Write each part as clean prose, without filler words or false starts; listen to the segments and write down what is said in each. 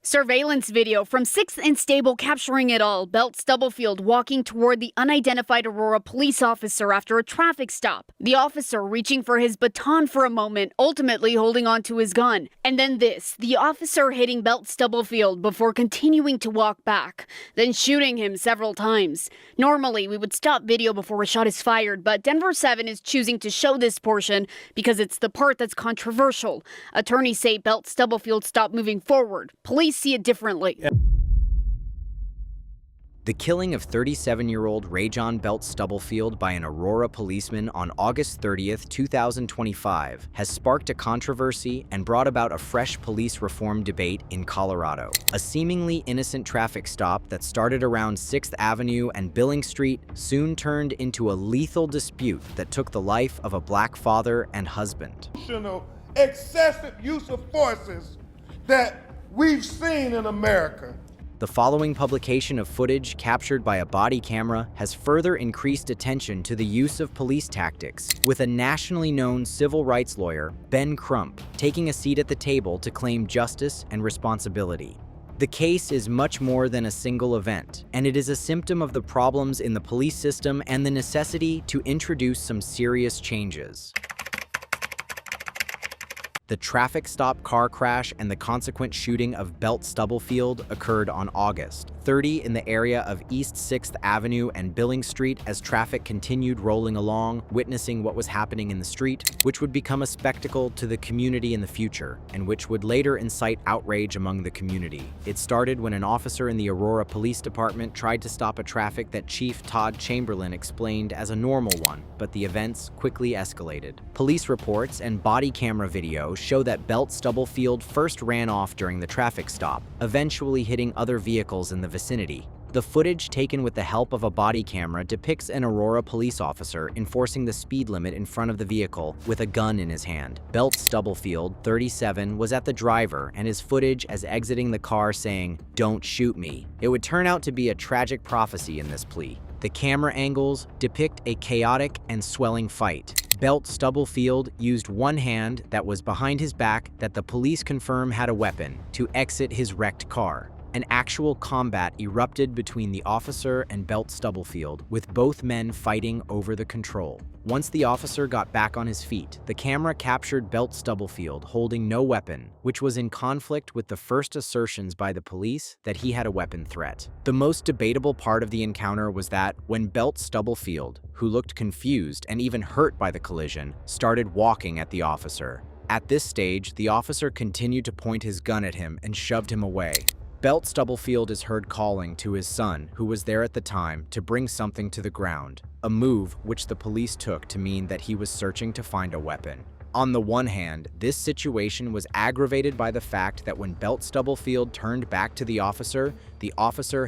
Surveillance video from 6th and Stable capturing it all. Belt-Stubblefield walking toward the unidentified Aurora police officer after a traffic stop. The officer reaching for his baton for a moment, ultimately holding onto his gun. And then this, the officer hitting Belt-Stubblefield before continuing to walk back, then shooting him several times. Normally, we would stop video before a shot is fired, but Denver 7 is choosing to show this portion because it's the part that's controversial. Attorneys say Belt-Stubblefield stopped moving forward. Police see it differently. The killing of 37-year-old Rajon Belt-Stubblefield by an Aurora policeman on August 30th, 2025 has sparked a controversy and brought about a fresh police reform debate in Colorado. A seemingly innocent traffic stop that started around 6th Avenue and Billing Street soon turned into a lethal dispute that took the life of a black father and husband. Excessive use of forces that we've seen in America. The following publication of footage captured by a body camera has further increased attention to the use of police tactics, with a nationally known civil rights lawyer, Ben Crump, taking a seat at the table to claim justice and responsibility. The case is much more than a single event, and it is a symptom of the problems in the police system and the necessity to introduce some serious changes. The traffic stop car crash and the consequent shooting of Belt-Stubblefield occurred on August 30 in the area of East 6th Avenue and Billing Street as traffic continued rolling along, witnessing what was happening in the street, which would become a spectacle to the community in the future, and which would later incite outrage among the community. It started when an officer in the Aurora Police Department tried to stop a traffic that Chief Todd Chamberlain explained as a normal one, but the events quickly escalated. Police reports and body camera video show that Belt-Stubblefield first ran off during the traffic stop, eventually hitting other vehicles in the vicinity. The footage taken with the help of a body camera depicts an Aurora police officer enforcing the speed limit in front of the vehicle with a gun in his hand. Belt-Stubblefield, 37, was at the driver and his footage as exiting the car saying, "Don't shoot me." It would turn out to be a tragic prophecy in this plea. The camera angles depict a chaotic and swelling fight. Belt-Stubblefield used one hand that was behind his back that the police confirm had a weapon to exit his wrecked car. An actual combat erupted between the officer and Belt-Stubblefield, with both men fighting over the control. Once the officer got back on his feet, the camera captured Belt-Stubblefield holding no weapon, which was in conflict with the first assertions by the police that he had a weapon threat. The most debatable part of the encounter was that when Belt-Stubblefield, who looked confused and even hurt by the collision, started walking at the officer. At this stage, the officer continued to point his gun at him and shoved him away. Belt-Stubblefield is heard calling to his son, who was there at the time, to bring something to the ground, a move which the police took to mean that he was searching to find a weapon. On the one hand, this situation was aggravated by the fact that when Belt-Stubblefield turned back to the officer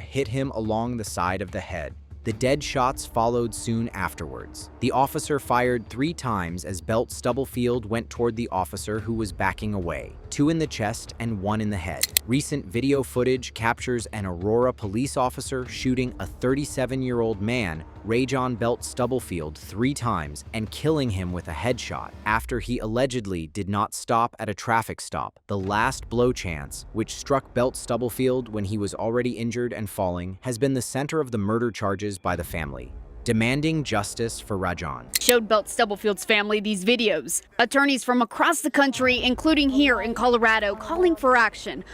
hit him along the side of the head. The dead shots followed soon afterwards. The officer fired 3 times as Belt-Stubblefield went toward the officer who was backing away, 2 in the chest and 1 in the head. Recent video footage captures an Aurora police officer shooting a 37-year-old man, Rajon Belt-Stubblefield, 3 times and killing him with a headshot after he allegedly did not stop at a traffic stop. The last blow chance, which struck Belt-Stubblefield when he was already injured and falling, has been the center of the murder charges by the family, demanding justice for Rajon. Showed Belt-Stubblefield's family these videos. Attorneys from across the country, including here in Colorado, calling for action.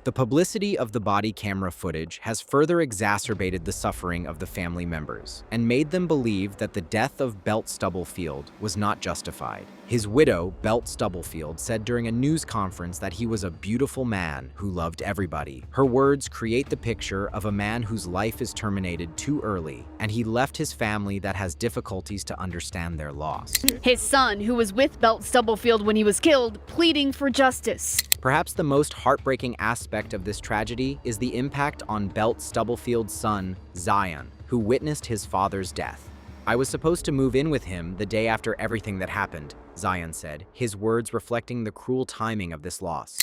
The publicity of the body camera footage has further exacerbated the suffering of the family members and made them believe that the death of Belt-Stubblefield was not justified. His widow, Belt-Stubblefield, said during a news conference that he was a beautiful man who loved everybody. Her words create the picture of a man whose life is terminated too early, and he left his family that has difficulties to understand their loss. His son, who was with Belt-Stubblefield when he was killed, pleading for justice. Perhaps the most heartbreaking aspect of this tragedy is the impact on Belt-Stubblefield's son, Zion, who witnessed his father's death. "I was supposed to move in with him the day after everything that happened," Zion said, his words reflecting the cruel timing of this loss.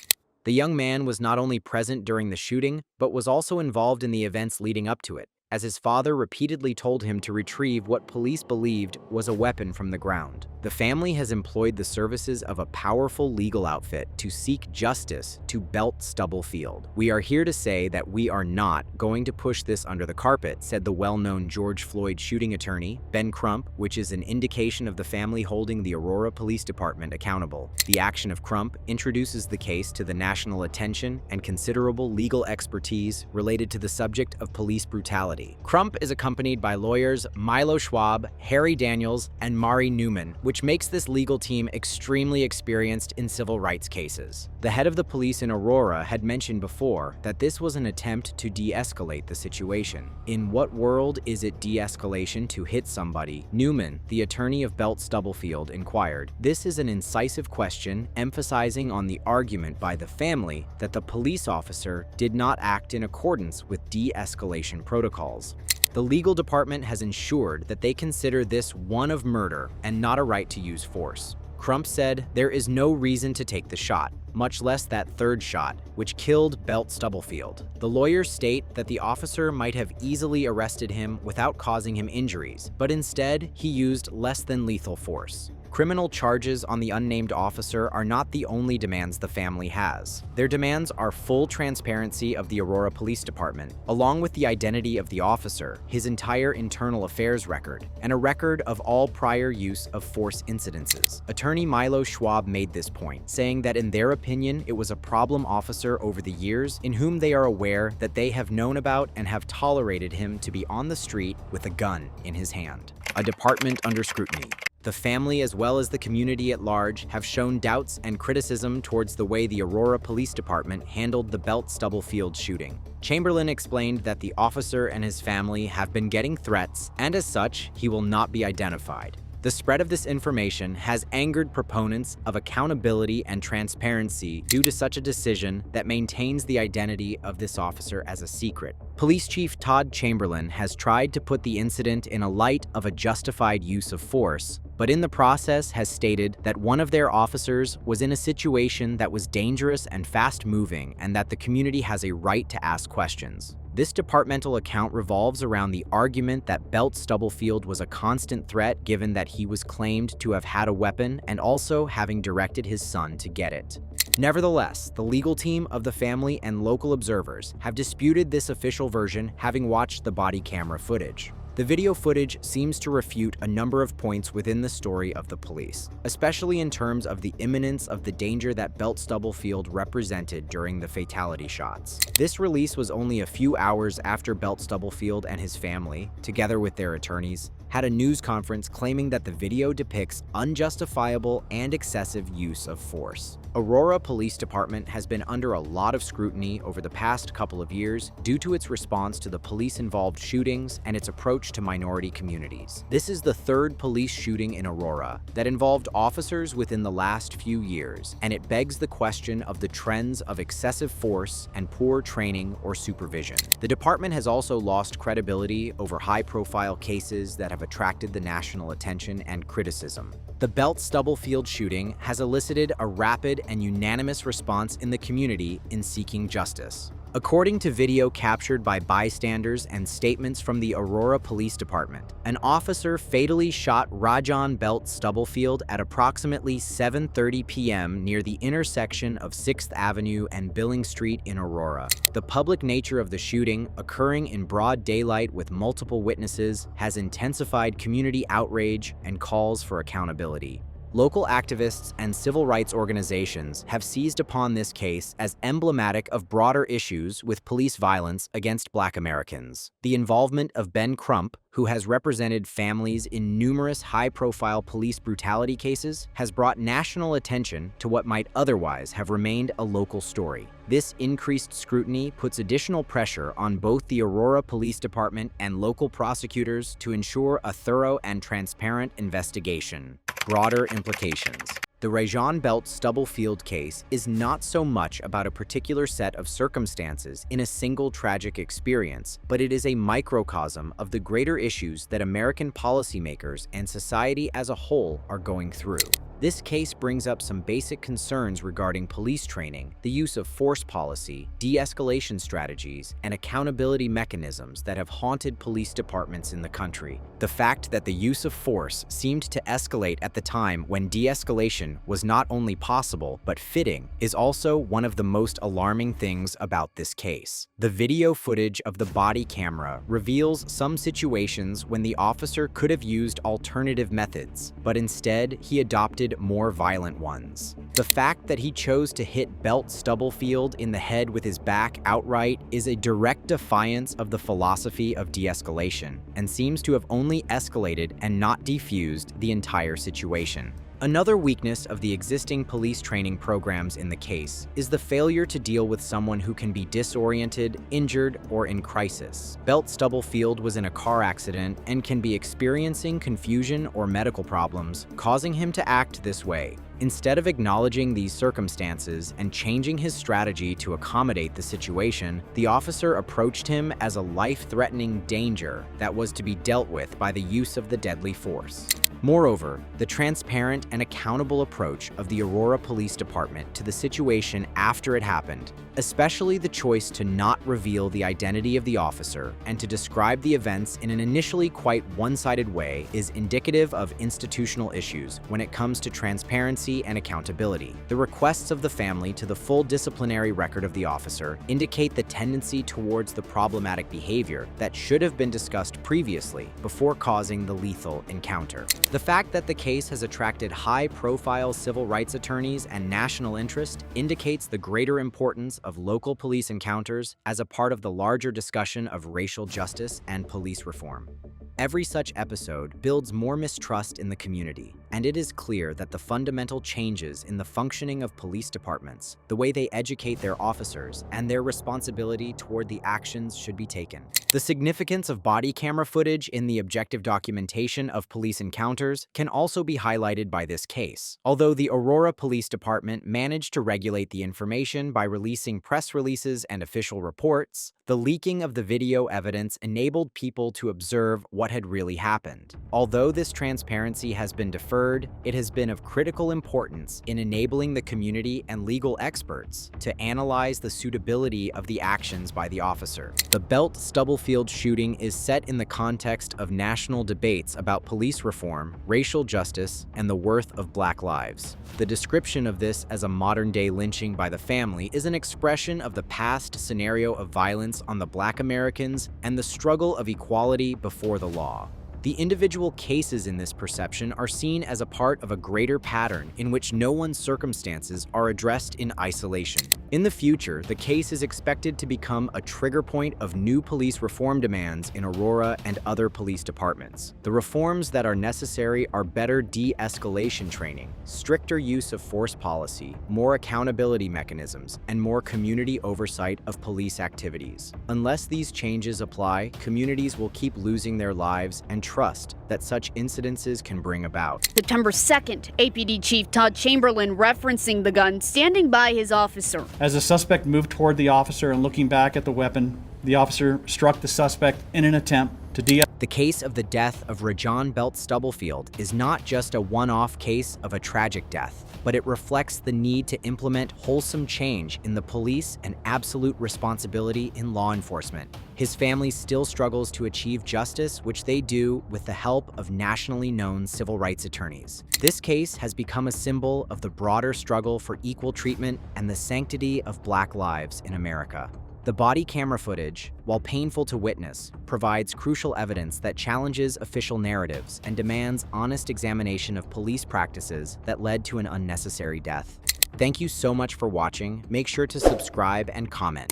The young man was not only present during the shooting, but was also involved in the events leading up to it. as his father repeatedly told him to retrieve what police believed was a weapon from the ground. The family has employed the services of a powerful legal outfit to seek justice to Belt-Stubblefield. "We are here to say that we are not going to push this under the carpet," said the well-known George Floyd shooting attorney, Ben Crump, which is an indication of the family holding the Aurora Police Department accountable. The action of Crump introduces the case to the national attention and considerable legal expertise related to the subject of police brutality. Crump is accompanied by lawyers Milo Schwab, Harry Daniels, and Mari Newman, which makes this legal team extremely experienced in civil rights cases. The head of the police in Aurora had mentioned before that this was an attempt to de-escalate the situation. "In what world is it de-escalation to hit somebody?" Newman, the attorney of Belt-Stubblefield, inquired. This is an incisive question, emphasizing on the argument by the family that the police officer did not act in accordance with de-escalation protocols. The legal department has ensured that they consider this one of murder and not a right to use force. Crump said, "There is no reason to take the shot, much less that third shot, which killed Belt-Stubblefield." The lawyers state that the officer might have easily arrested him without causing him injuries, but instead he used less than lethal force. Criminal charges on the unnamed officer are not the only demands the family has. Their demands are full transparency of the Aurora Police Department, along with the identity of the officer, his entire internal affairs record, and a record of all prior use of force incidences. Attorney Milo Schwab made this point, saying that in their opinion it was a problem officer over the years in whom they are aware that they have known about and have tolerated him to be on the street with a gun in his hand. A department under scrutiny. The family, as well as the community at large, have shown doubts and criticism towards the way the Aurora Police Department handled the Belt-Stubblefield shooting. Chamberlain explained that the officer and his family have been getting threats, and as such, he will not be identified. The spread of this information has angered proponents of accountability and transparency due to such a decision that maintains the identity of this officer as a secret. Police Chief Todd Chamberlain has tried to put the incident in a light of a justified use of force, but in the process has stated that one of their officers was in a situation that was dangerous and fast-moving, and that the community has a right to ask questions. This departmental account revolves around the argument that Belt-Stubblefield was a constant threat given that he was claimed to have had a weapon and also having directed his son to get it. Nevertheless, the legal team of the family and local observers have disputed this official version, having watched the body camera footage. The video footage seems to refute a number of points within the story of the police, especially in terms of the imminence of the danger that Belt-Stubblefield represented during the fatality shots. This release was only a few hours after Belt-Stubblefield and his family, together with their attorneys, had a news conference claiming that the video depicts unjustifiable and excessive use of force. Aurora Police Department has been under a lot of scrutiny over the past couple of years due to its response to the police-involved shootings and its approach to minority communities. This is the third police shooting in Aurora that involved officers within the last few years, and it begs the question of the trends of excessive force and poor training or supervision. The department has also lost credibility over high-profile cases that have attracted the national attention and criticism. The Belt-Stubblefield shooting has elicited a rapid and unanimous response in the community in seeking justice. According to video captured by bystanders and statements from the Aurora Police Department, an officer fatally shot Rajon Belt-Stubblefield at approximately 7:30 p.m. near the intersection of 6th Avenue and Billing Street in Aurora. The public nature of the shooting, occurring in broad daylight with multiple witnesses, has intensified community outrage and calls for accountability. Local activists and civil rights organizations have seized upon this case as emblematic of broader issues with police violence against Black Americans. The involvement of Ben Crump, who has represented families in numerous high-profile police brutality cases, has brought national attention to what might otherwise have remained a local story. This increased scrutiny puts additional pressure on both the Aurora Police Department and local prosecutors to ensure a thorough and transparent investigation. Broader implications. The Rajon Belt-Stubblefield case is not so much about a particular set of circumstances in a single tragic experience, but it is a microcosm of the greater issues that American policymakers and society as a whole are going through. This case brings up some basic concerns regarding police training, the use of force policy, de-escalation strategies, and accountability mechanisms that have haunted police departments in the country. The fact that the use of force seemed to escalate at the time when de-escalation was not only possible but fitting is also one of the most alarming things about this case. The video footage of the body camera reveals some situations when the officer could have used alternative methods, but instead he adopted more violent ones. The fact that he chose to hit Belt-Stubblefield in the head with his back outright is a direct defiance of the philosophy of de-escalation and seems to have only escalated and not defused the entire situation. Another weakness of the existing police training programs in the case is the failure to deal with someone who can be disoriented, injured, or in crisis. Belt-Stubblefield was in a car accident and can be experiencing confusion or medical problems, causing him to act this way. Instead of acknowledging these circumstances and changing his strategy to accommodate the situation, the officer approached him as a life-threatening danger that was to be dealt with by the use of the deadly force. Moreover, the transparent and accountable approach of the Aurora Police Department to the situation after it happened, especially the choice to not reveal the identity of the officer and to describe the events in an initially quite one-sided way, is indicative of institutional issues when it comes to transparency and accountability. The requests of the family to the full disciplinary record of the officer indicate the tendency towards the problematic behavior that should have been discussed previously before causing the lethal encounter. The fact that the case has attracted high-profile civil rights attorneys and national interest indicates the greater importance of local police encounters as a part of the larger discussion of racial justice and police reform. Every such episode builds more mistrust in the community, and it is clear that the fundamental changes in the functioning of police departments, the way they educate their officers, and their responsibility toward the actions should be taken. The significance of body camera footage in the objective documentation of police encounters can also be highlighted by this case. Although the Aurora Police Department managed to regulate the information by releasing press releases and official reports, the leaking of the video evidence enabled people to observe what had really happened. Although this transparency has been deferred, it has been of critical importance in enabling the community and legal experts to analyze the suitability of the actions by the officer. The Belt-Stubblefield shooting is set in the context of national debates about police reform, racial justice, and the worth of Black lives. The description of this as a modern-day lynching by the family is an expression of the past scenario of violence on the Black Americans and the struggle of equality before the law. The individual cases in this perception are seen as a part of a greater pattern in which no one's circumstances are addressed in isolation. In the future, the case is expected to become a trigger point of new police reform demands in Aurora and other police departments. The reforms that are necessary are better de-escalation training, stricter use of force policy, more accountability mechanisms, and more community oversight of police activities. Unless these changes apply, communities will keep losing their lives and trust that such incidences can bring about. September 2nd, APD Chief Todd Chamberlain referencing the gun standing by his officer. As the suspect moved toward the officer and looking back at the weapon, the officer struck the suspect in an attempt to The case of the death of Rajon Belt-Stubblefield is not just a one-off case of a tragic death, but it reflects the need to implement wholesome change in the police and absolute responsibility in law enforcement. His family still struggles to achieve justice, which they do with the help of nationally known civil rights attorneys. This case has become a symbol of the broader struggle for equal treatment and the sanctity of Black lives in America. The body camera footage, while painful to witness, provides crucial evidence that challenges official narratives and demands honest examination of police practices that led to an unnecessary death. Thank you so much for watching. Make sure to subscribe and comment.